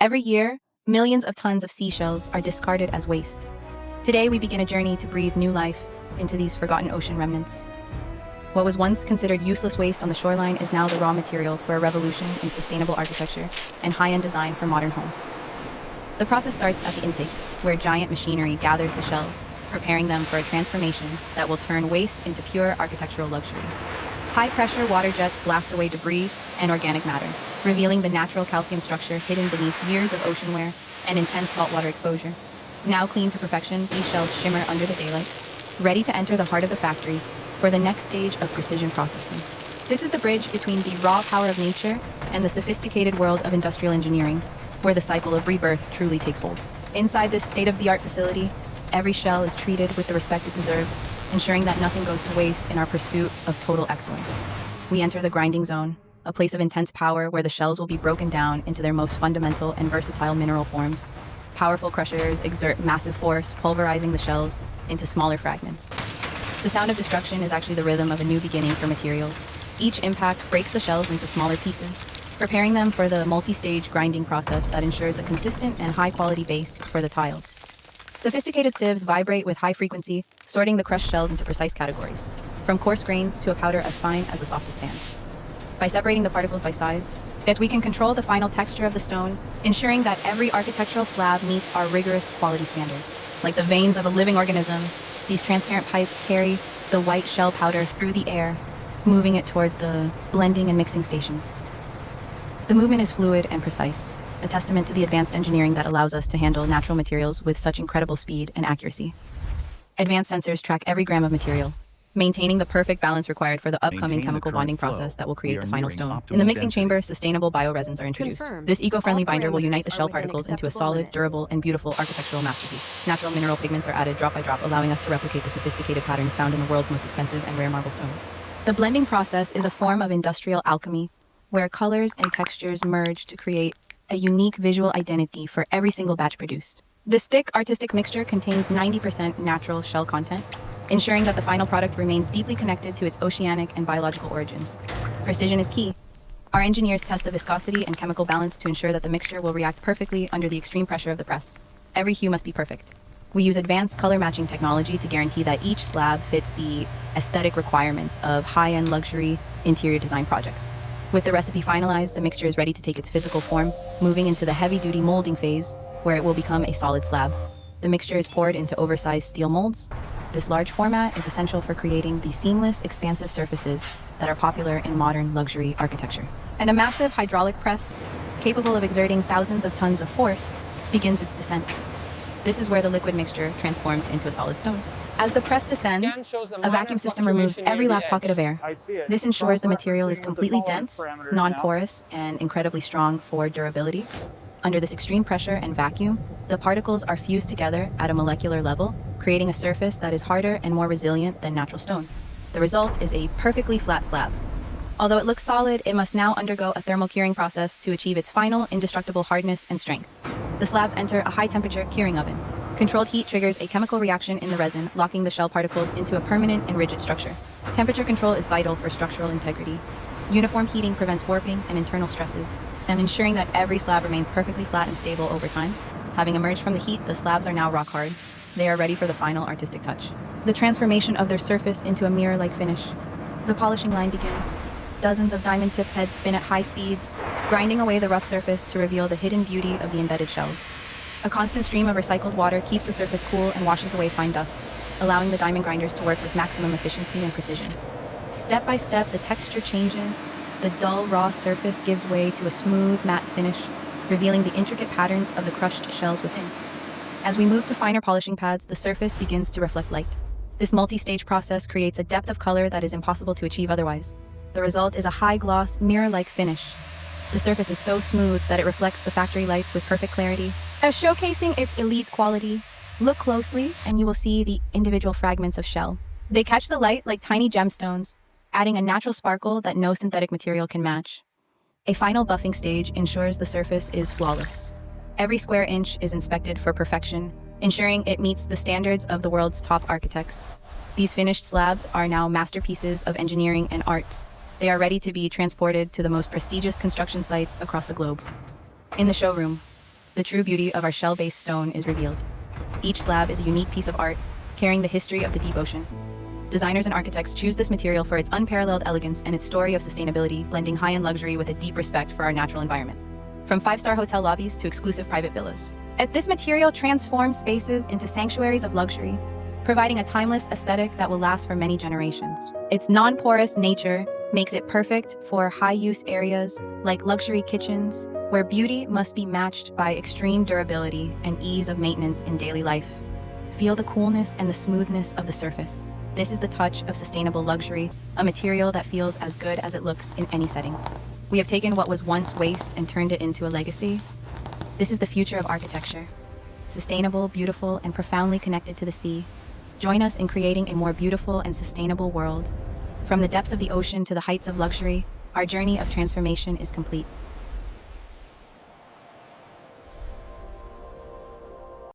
Every year, millions of tons of seashells are discarded as waste. Today, we begin a journey to breathe new life into these forgotten ocean remnants. What was once considered useless waste on the shoreline is now the raw material for a revolution in sustainable architecture and high-end design for modern homes. The process starts at the intake, where giant machinery gathers the shells, preparing them for a transformation that will turn waste into pure architectural luxury. High-pressure water jets blast away debris and organic matter, revealing the natural calcium structure hidden beneath years of ocean wear and intense saltwater exposure. Now cleaned to perfection, these shells shimmer under the daylight, ready to enter the heart of the factory for the next stage of precision processing. This is the bridge between the raw power of nature and the sophisticated world of industrial engineering, where the cycle of rebirth truly takes hold. Inside this state-of-the-art facility, every shell is treated with the respect it deserves, ensuring that nothing goes to waste in our pursuit of total excellence. We enter the grinding zone, a place of intense power where the shells will be broken down into their most fundamental and versatile mineral forms. Powerful crushers exert massive force, pulverizing the shells into smaller fragments. The sound of destruction is actually the rhythm of a new beginning for materials. Each impact breaks the shells into smaller pieces, preparing them for the multi-stage grinding process that ensures a consistent and high-quality base for the tiles. Sophisticated sieves vibrate with high frequency, sorting the crushed shells into precise categories, from coarse grains to a powder as fine as the softest sand. By separating the particles by size, we can control the final texture of the stone, ensuring that every architectural slab meets our rigorous quality standards. Like the veins of a living organism, these transparent pipes carry the white shell powder through the air, moving it toward the blending and mixing stations. The movement is fluid and precise, a testament to the advanced engineering that allows us to handle natural materials with such incredible speed and accuracy. Advanced sensors track every gram of material, maintaining the perfect balance required for the upcoming chemical bonding process that will create the final stone. In the mixing chamber, sustainable bioresins are introduced. This eco-friendly binder will unite the shell particles into a solid, durable, and beautiful architectural masterpiece. Natural mineral pigments are added drop by drop, allowing us to replicate the sophisticated patterns found in the world's most expensive and rare marble stones. The blending process is a form of industrial alchemy, where colors and textures merge to create a unique visual identity for every single batch produced. This thick, artistic mixture contains 90% natural shell content, ensuring that the final product remains deeply connected to its oceanic and biological origins. Precision is key. Our engineers test the viscosity and chemical balance to ensure that the mixture will react perfectly under the extreme pressure of the press. Every hue must be perfect. We use advanced color matching technology to guarantee that each slab fits the aesthetic requirements of high-end luxury interior design projects. With the recipe finalized, the mixture is ready to take its physical form, moving into the heavy-duty molding phase, where it will become a solid slab. The mixture is poured into oversized steel molds. This large format is essential for creating the seamless, expansive surfaces that are popular in modern luxury architecture. And a massive hydraulic press, capable of exerting thousands of tons of force, begins its descent. This is where the liquid mixture transforms into a solid stone. As the press descends, a vacuum system removes every last pocket of air. This ensures the material is completely dense, non-porous, and incredibly strong for durability. Under this extreme pressure and vacuum, the particles are fused together at a molecular level, creating a surface that is harder and more resilient than natural stone. The result is a perfectly flat slab. Although it looks solid, it must now undergo a thermal curing process to achieve its final indestructible hardness and strength. The slabs enter a high-temperature curing oven. Controlled heat triggers a chemical reaction in the resin, locking the shell particles into a permanent and rigid structure. Temperature control is vital for structural integrity. Uniform heating prevents warping and internal stresses, and ensuring that every slab remains perfectly flat and stable over time. Having emerged from the heat, the slabs are now rock hard. They are ready for the final artistic touch. The transformation of their surface into a mirror-like finish. The polishing line begins. Dozens of diamond-tipped heads spin at high speeds, grinding away the rough surface to reveal the hidden beauty of the embedded shells. A constant stream of recycled water keeps the surface cool and washes away fine dust, allowing the diamond grinders to work with maximum efficiency and precision. Step by step, the texture changes. The dull, raw surface gives way to a smooth, matte finish, revealing the intricate patterns of the crushed shells within. As we move to finer polishing pads, the surface begins to reflect light. This multi-stage process creates a depth of color that is impossible to achieve otherwise. The result is a high-gloss, mirror-like finish. The surface is so smooth that it reflects the factory lights with perfect clarity. As showcasing its elite quality, look closely and you will see the individual fragments of shell. They catch the light like tiny gemstones, adding a natural sparkle that no synthetic material can match. A final buffing stage ensures the surface is flawless. Every square inch is inspected for perfection, ensuring it meets the standards of the world's top architects. These finished slabs are now masterpieces of engineering and art. They are ready to be transported to the most prestigious construction sites across the globe. In the showroom, the true beauty of our shell-based stone is revealed. Each slab is a unique piece of art, carrying the history of the deep ocean. Designers and architects choose this material for its unparalleled elegance and its story of sustainability, blending high-end luxury with a deep respect for our natural environment. From five-star hotel lobbies to exclusive private villas. This material transforms spaces into sanctuaries of luxury, providing a timeless aesthetic that will last for many generations. Its non-porous nature makes it perfect for high-use areas like luxury kitchens, where beauty must be matched by extreme durability and ease of maintenance in daily life. Feel the coolness and the smoothness of the surface. This is the touch of sustainable luxury, a material that feels as good as it looks in any setting. We have taken what was once waste and turned it into a legacy. This is the future of architecture. Sustainable, beautiful, and profoundly connected to the sea. Join us in creating a more beautiful and sustainable world. From the depths of the ocean to the heights of luxury, our journey of transformation is complete.